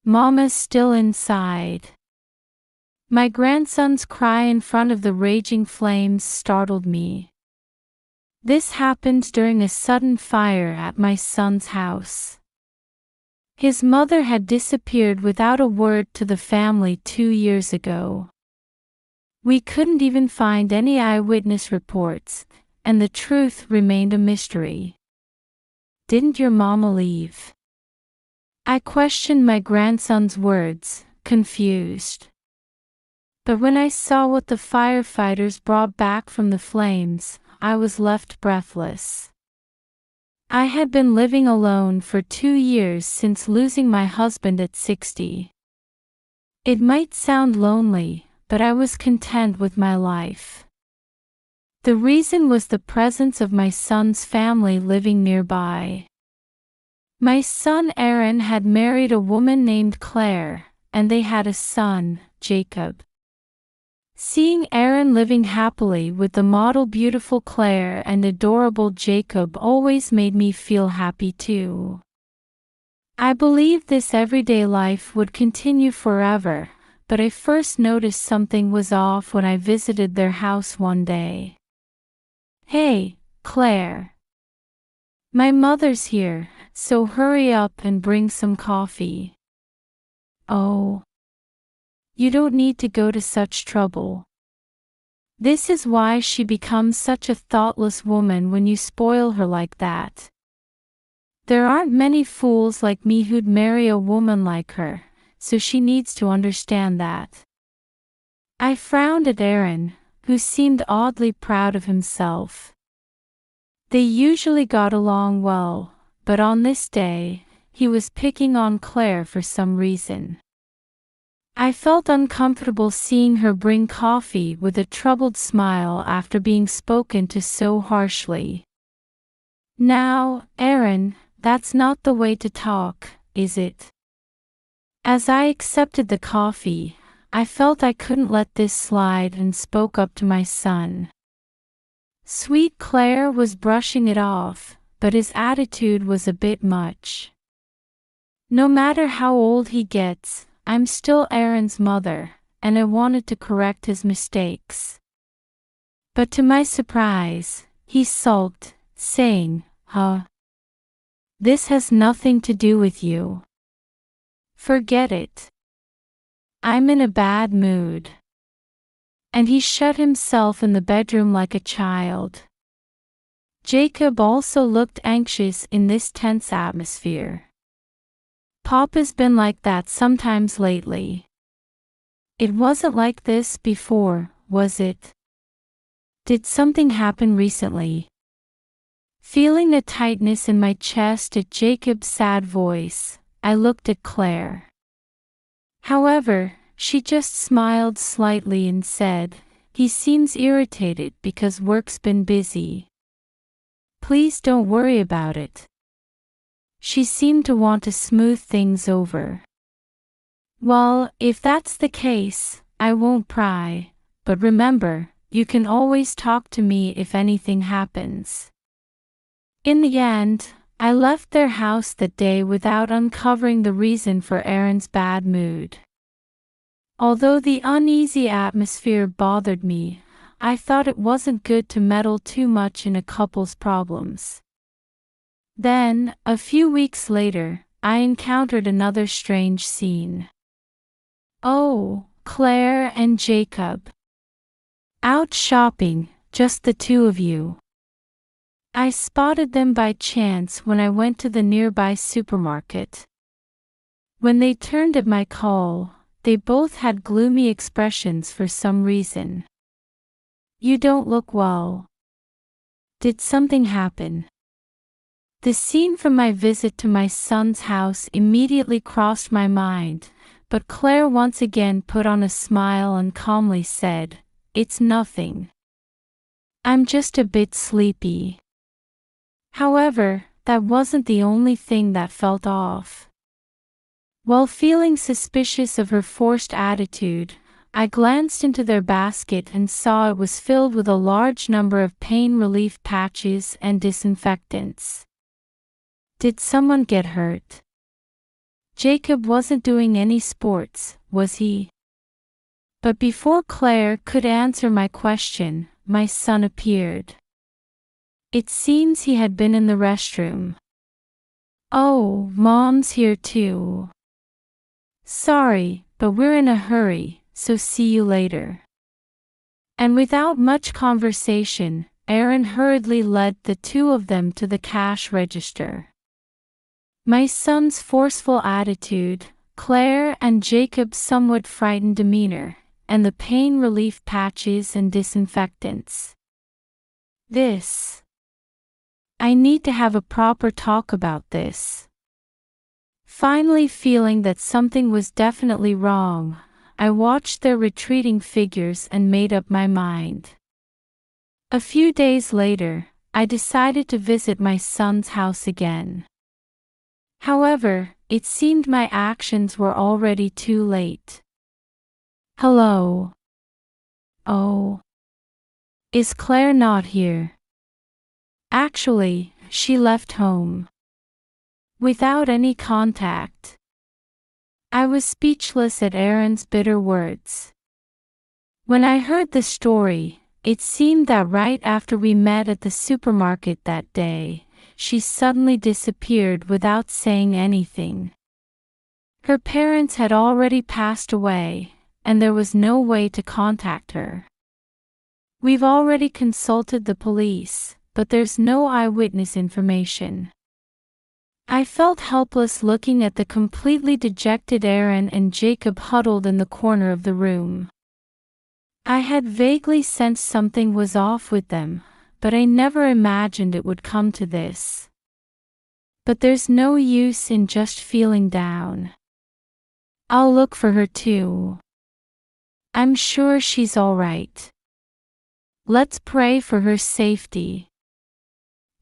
Mama's still inside. My grandson's cry in front of the raging flames startled me. This happened during a sudden fire at my son's house. His mother had disappeared without a word to the family 2 years ago. We couldn't even find any eyewitness reports, and the truth remained a mystery. Didn't your mama leave? I questioned my grandson's words, confused. But when I saw what the firefighters brought back from the flames, I was left breathless. I had been living alone for 2 years since losing my husband at 60. It might sound lonely, but I was content with my life. The reason was the presence of my son's family living nearby. My son Aaron had married a woman named Claire, and they had a son, Jacob. Seeing Aaron living happily with the model beautiful Claire and adorable Jacob always made me feel happy too. I believed this everyday life would continue forever, but I first noticed something was off when I visited their house one day. "Hey, Claire. My mother's here, so hurry up and bring some coffee." "Oh. You don't need to go to such trouble. This is why she becomes such a thoughtless woman when you spoil her like that. There aren't many fools like me who'd marry a woman like her, so she needs to understand that." I frowned at Aaron, who seemed oddly proud of himself. They usually got along well, but on this day, he was picking on Claire for some reason. I felt uncomfortable seeing her bring coffee with a troubled smile after being spoken to so harshly. "Now, Aaron, that's not the way to talk, is it?" As I accepted the coffee, I felt I couldn't let this slide and spoke up to my son. Sweet Claire was brushing it off, but his attitude was a bit much. "No matter how old he gets, I'm still Aaron's mother, and I wanted to correct his mistakes." But to my surprise, he sulked, saying, This has nothing to do with you. Forget it. I'm in a bad mood." And he shut himself in the bedroom like a child. Jacob also looked anxious in this tense atmosphere. "Papa's been like that sometimes lately." "It wasn't like this before, was it? Did something happen recently?" Feeling a tightness in my chest at Jacob's sad voice, I looked at Claire. However, she just smiled slightly and said, "He seems irritated because work's been busy. Please don't worry about it." She seemed to want to smooth things over. "Well, if that's the case, I won't pry, but remember, you can always talk to me if anything happens." In the end, I left their house that day without uncovering the reason for Aaron's bad mood. Although the uneasy atmosphere bothered me, I thought it wasn't good to meddle too much in a couple's problems. Then, a few weeks later, I encountered another strange scene. Oh, Claire and Jacob. Out shopping, just the two of you. I spotted them by chance when I went to the nearby supermarket. When they turned at my call, they both had gloomy expressions for some reason. "You don't look well. Did something happen?" The scene from my visit to my son's house immediately crossed my mind, but Claire once again put on a smile and calmly said, "It's nothing. I'm just a bit sleepy." However, that wasn't the only thing that felt off. While feeling suspicious of her forced attitude, I glanced into their basket and saw it was filled with a large number of pain relief patches and disinfectants. Did someone get hurt? Jacob wasn't doing any sports, was he? But before Claire could answer my question, my son appeared. It seems he had been in the restroom. Oh, Mom's here too. Sorry, but we're in a hurry, so see you later. And without much conversation, Aaron hurriedly led the two of them to the cash register. My son's forceful attitude, Claire and Jacob's somewhat frightened demeanor, and the pain relief patches and disinfectants. I need to have a proper talk about this. Finally feeling that something was definitely wrong, I watched their retreating figures and made up my mind. A few days later, I decided to visit my son's house again. However, it seemed my actions were already too late. Hello. Oh. Is Claire not here? Actually, she left home. Without any contact. I was speechless at Aaron's bitter words. When I heard the story, it seemed that right after we met at the supermarket that day, she suddenly disappeared without saying anything. Her parents had already passed away, and there was no way to contact her. We've already consulted the police, but there's no eyewitness information. I felt helpless looking at the completely dejected Aaron and Jacob huddled in the corner of the room. I had vaguely sensed something was off with them, but I never imagined it would come to this. But there's no use in just feeling down. I'll look for her too. I'm sure she's all right. Let's pray for her safety.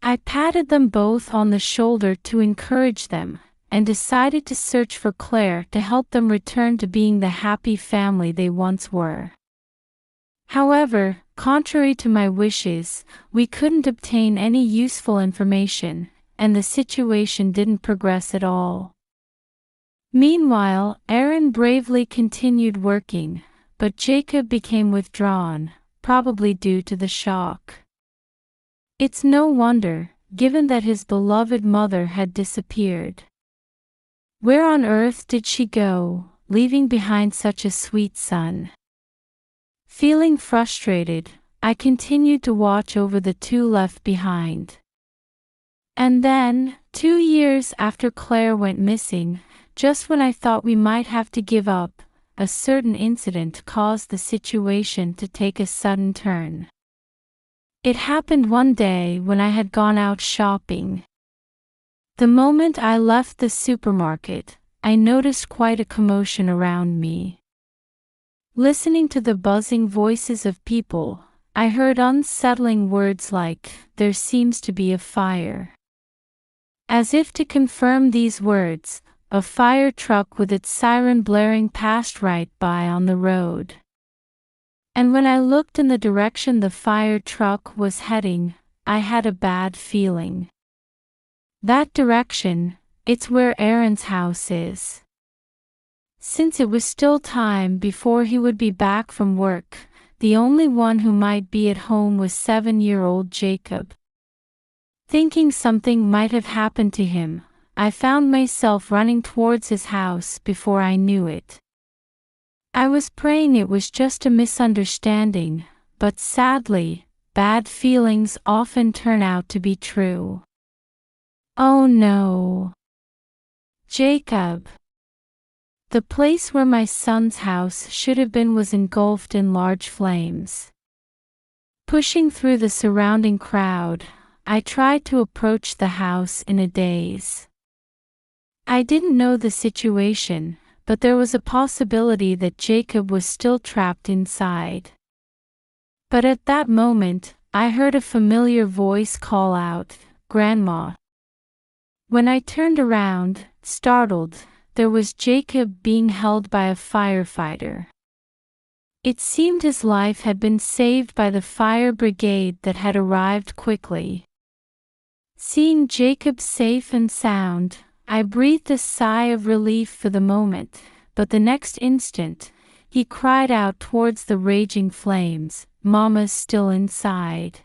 I patted them both on the shoulder to encourage them, and decided to search for Claire to help them return to being the happy family they once were. However, contrary to my wishes, we couldn't obtain any useful information, and the situation didn't progress at all. Meanwhile, Aaron bravely continued working, but Jacob became withdrawn, probably due to the shock. It's no wonder, given that his beloved mother had disappeared. Where on earth did she go, leaving behind such a sweet son? Feeling frustrated, I continued to watch over the two left behind. And then, 2 years after Claire went missing, just when I thought we might have to give up, a certain incident caused the situation to take a sudden turn. It happened one day when I had gone out shopping. The moment I left the supermarket, I noticed quite a commotion around me. Listening to the buzzing voices of people, I heard unsettling words like, "There seems to be a fire." As if to confirm these words, a fire truck with its siren blaring passed right by on the road. And when I looked in the direction the fire truck was heading, I had a bad feeling. That direction, it's where Aaron's house is. Since it was still time before he would be back from work, the only one who might be at home was 7-year-old Jacob. Thinking something might have happened to him, I found myself running towards his house before I knew it. I was praying it was just a misunderstanding, but sadly, bad feelings often turn out to be true. Oh no. Jacob. The place where my son's house should have been was engulfed in large flames. Pushing through the surrounding crowd, I tried to approach the house in a daze. I didn't know the situation, but there was a possibility that Jacob was still trapped inside. But at that moment, I heard a familiar voice call out, "Grandma." When I turned around, startled, there was Jacob being held by a firefighter. It seemed his life had been saved by the fire brigade that had arrived quickly. Seeing Jacob safe and sound, I breathed a sigh of relief for the moment, but the next instant, he cried out towards the raging flames, "Mama's still inside."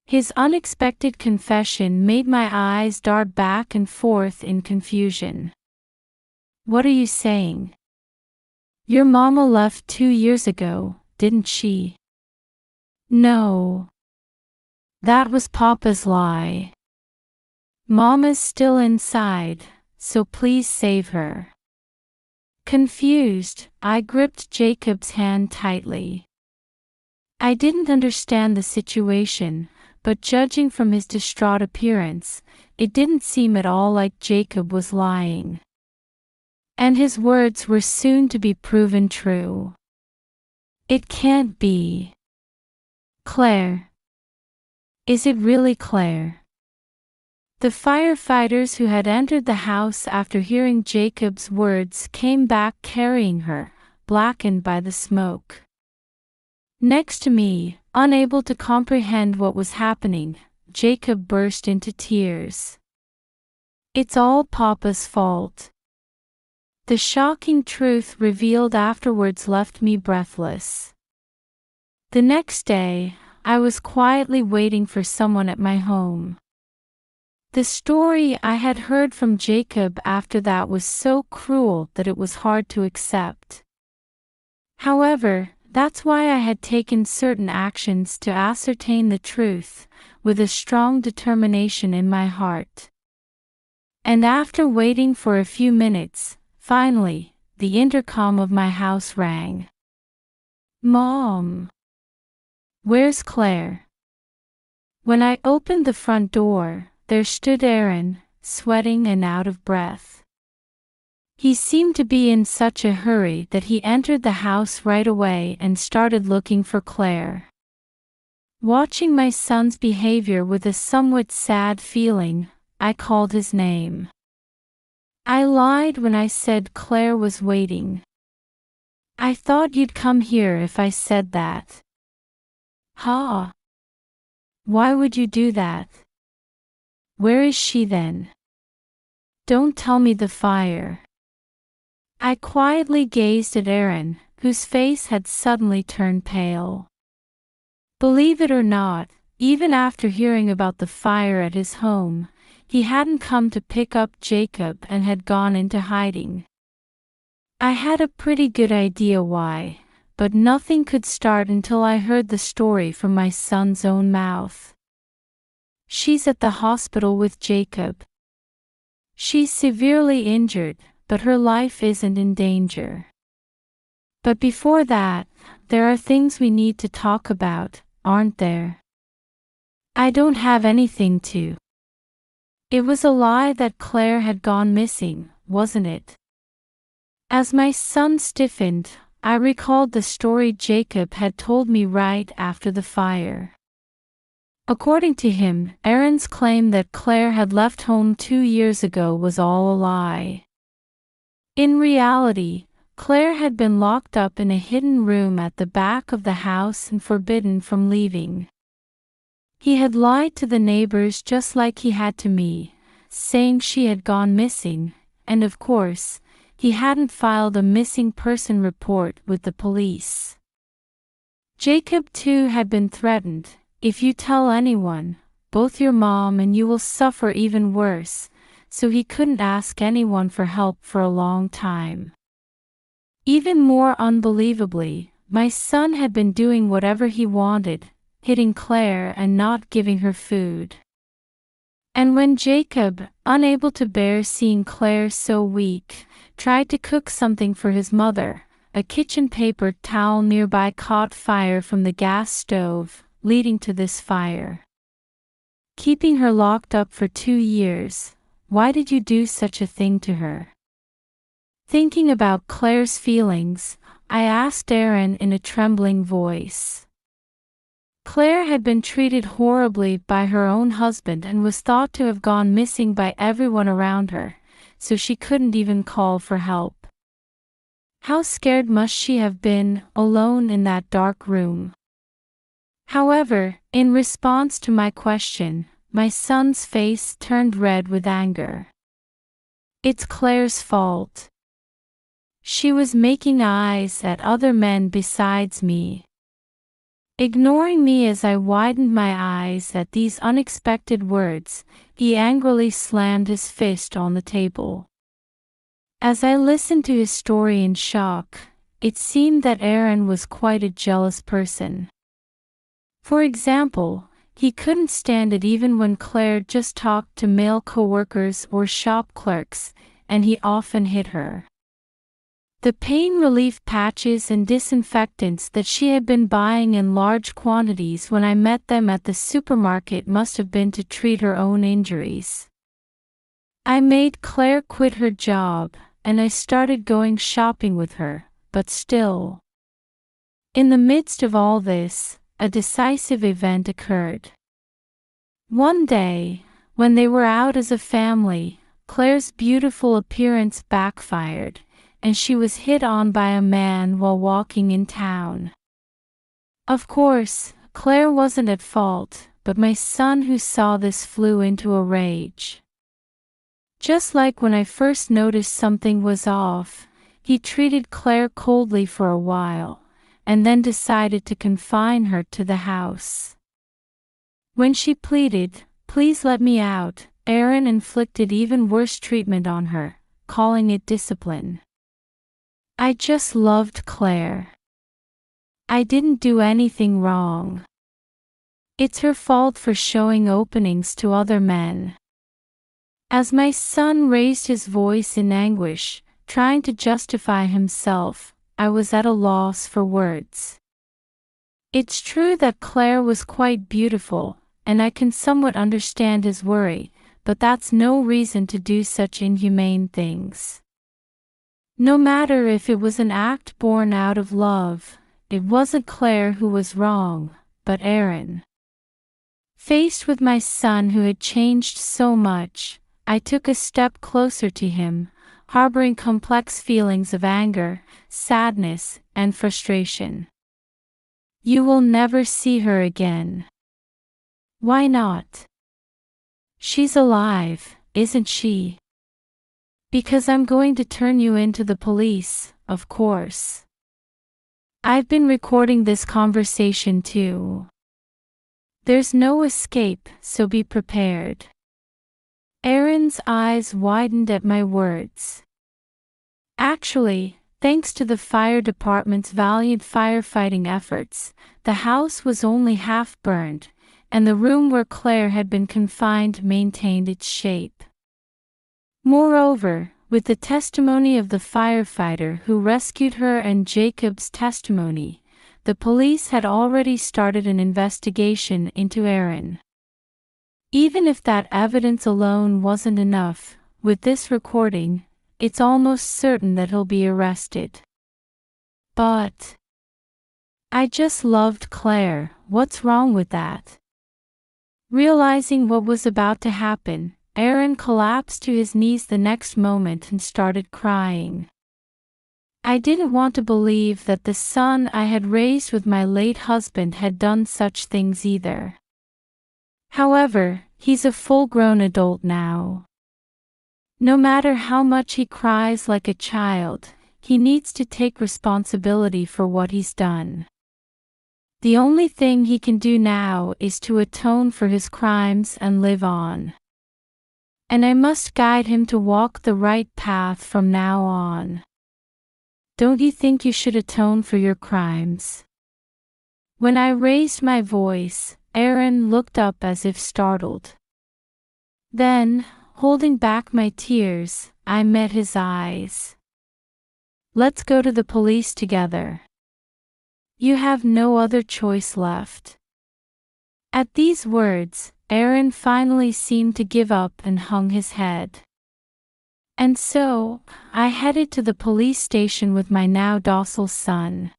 His unexpected confession made my eyes dart back and forth in confusion. "What are you saying? Your mama left 2 years ago, didn't she?" "No. That was Papa's lie. Mama's still inside, so please save her." Confused, I gripped Jacob's hand tightly. I didn't understand the situation, but judging from his distraught appearance, it didn't seem at all like Jacob was lying. And his words were soon to be proven true. "It can't be. Claire. Is it really Claire?" The firefighters who had entered the house after hearing Jacob's words came back carrying her, blackened by the smoke. Next to me, unable to comprehend what was happening, Jacob burst into tears. "It's all Papa's fault." The shocking truth revealed afterwards left me breathless. The next day, I was quietly waiting for someone at my home. The story I had heard from Jacob after that was so cruel that it was hard to accept. However, that's why I had taken certain actions to ascertain the truth, with a strong determination in my heart. And after waiting for a few minutes, finally, the intercom of my house rang. "Mom! Where's Claire?" When I opened the front door, there stood Aaron, sweating and out of breath. He seemed to be in such a hurry that he entered the house right away and started looking for Claire. Watching my son's behavior with a somewhat sad feeling, I called his name. I lied when I said Claire was waiting. I thought you'd come here if I said that. "Ha! Why would you do that? Where is she then? Don't tell me the fire." I quietly gazed at Aaron, whose face had suddenly turned pale. Believe it or not, even after hearing about the fire at his home, he hadn't come to pick up Jacob and had gone into hiding. I had a pretty good idea why, but nothing could start until I heard the story from my son's own mouth. "She's at the hospital with Jacob. She's severely injured, but her life isn't in danger. But before that, there are things we need to talk about, aren't there?" "I don't have anything to." It was a lie that Claire had gone missing, wasn't it? As my son stiffened, I recalled the story Jacob had told me right after the fire. According to him, Aaron's claim that Claire had left home 2 years ago was all a lie. In reality, Claire had been locked up in a hidden room at the back of the house and forbidden from leaving. He had lied to the neighbors just like he had to me, saying she had gone missing, and of course, he hadn't filed a missing person report with the police. Jacob too had been threatened. "If you tell anyone, both your mom and you will suffer even worse," so he couldn't ask anyone for help for a long time. Even more unbelievably, my son had been doing whatever he wanted, hitting Claire and not giving her food. And when Jacob, unable to bear seeing Claire so weak, tried to cook something for his mother, a kitchen paper towel nearby caught fire from the gas stove, leading to this fire. Keeping her locked up for 2 years, why did you do such a thing to her? Thinking about Claire's feelings, I asked Aaron in a trembling voice. Claire had been treated horribly by her own husband and was thought to have gone missing by everyone around her, so she couldn't even call for help. How scared must she have been, alone in that dark room? However, in response to my question, my son's face turned red with anger. It's Claire's fault. She was making eyes at other men besides me. Ignoring me as I widened my eyes at these unexpected words, he angrily slammed his fist on the table. As I listened to his story in shock, it seemed that Aaron was quite a jealous person. For example, he couldn't stand it even when Claire just talked to male coworkers or shop clerks, and he often hit her. The pain relief patches and disinfectants that she had been buying in large quantities when I met them at the supermarket must have been to treat her own injuries. I made Claire quit her job, and I started going shopping with her, but still. In the midst of all this, a decisive event occurred. One day, when they were out as a family, Claire's beautiful appearance backfired, and she was hit on by a man while walking in town. Of course, Claire wasn't at fault, but my son who saw this flew into a rage. Just like when I first noticed something was off, he treated Claire coldly for a while, and then decided to confine her to the house. When she pleaded, "Please let me out," Aaron inflicted even worse treatment on her, calling it discipline. I just loved Claire. I didn't do anything wrong. It's her fault for showing openings to other men. As my son raised his voice in anguish, trying to justify himself, I was at a loss for words. It's true that Claire was quite beautiful, and I can somewhat understand his worry, but that's no reason to do such inhumane things. No matter if it was an act born out of love, it wasn't Claire who was wrong, but Aaron. Faced with my son who had changed so much, I took a step closer to him, harboring complex feelings of anger, sadness, and frustration. You will never see her again. Why not? She's alive, isn't she? Because I'm going to turn you into the police, of course. I've been recording this conversation too. There's no escape, so be prepared. Aaron's eyes widened at my words. Actually, thanks to the fire department's valiant firefighting efforts, the house was only half burned, and the room where Claire had been confined maintained its shape. Moreover, with the testimony of the firefighter who rescued her and Jacob's testimony, the police had already started an investigation into Aaron. Even if that evidence alone wasn't enough, with this recording, it's almost certain that he'll be arrested. But I just loved Claire. What's wrong with that? Realizing what was about to happen, Aaron collapsed to his knees the next moment and started crying. I didn't want to believe that the son I had raised with my late husband had done such things either. However, he's a full-grown adult now. No matter how much he cries like a child, he needs to take responsibility for what he's done. The only thing he can do now is to atone for his crimes and live on. And I must guide him to walk the right path from now on. Don't you think you should atone for your crimes? When I raised my voice, Aaron looked up as if startled. Then, holding back my tears, I met his eyes. Let's go to the police together. You have no other choice left. At these words, Aaron finally seemed to give up and hung his head. And so, I headed to the police station with my now docile son.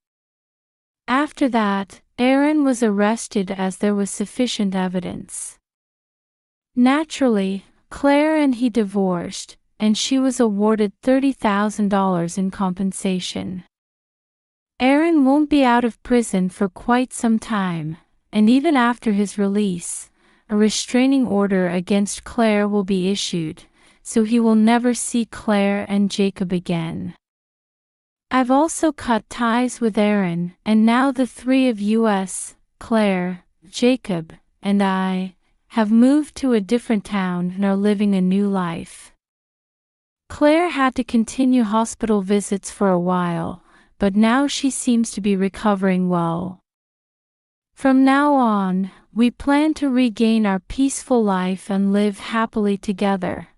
After that, Aaron was arrested as there was sufficient evidence. Naturally, Claire and he divorced, and she was awarded $30,000 in compensation. Aaron won't be out of prison for quite some time, and even after his release, a restraining order against Claire will be issued, so he will never see Claire and Jacob again. I've also cut ties with Aaron, and now the three of us, Claire, Jacob, and I, have moved to a different town and are living a new life. Claire had to continue hospital visits for a while, but now she seems to be recovering well. From now on, we plan to regain our peaceful life and live happily together.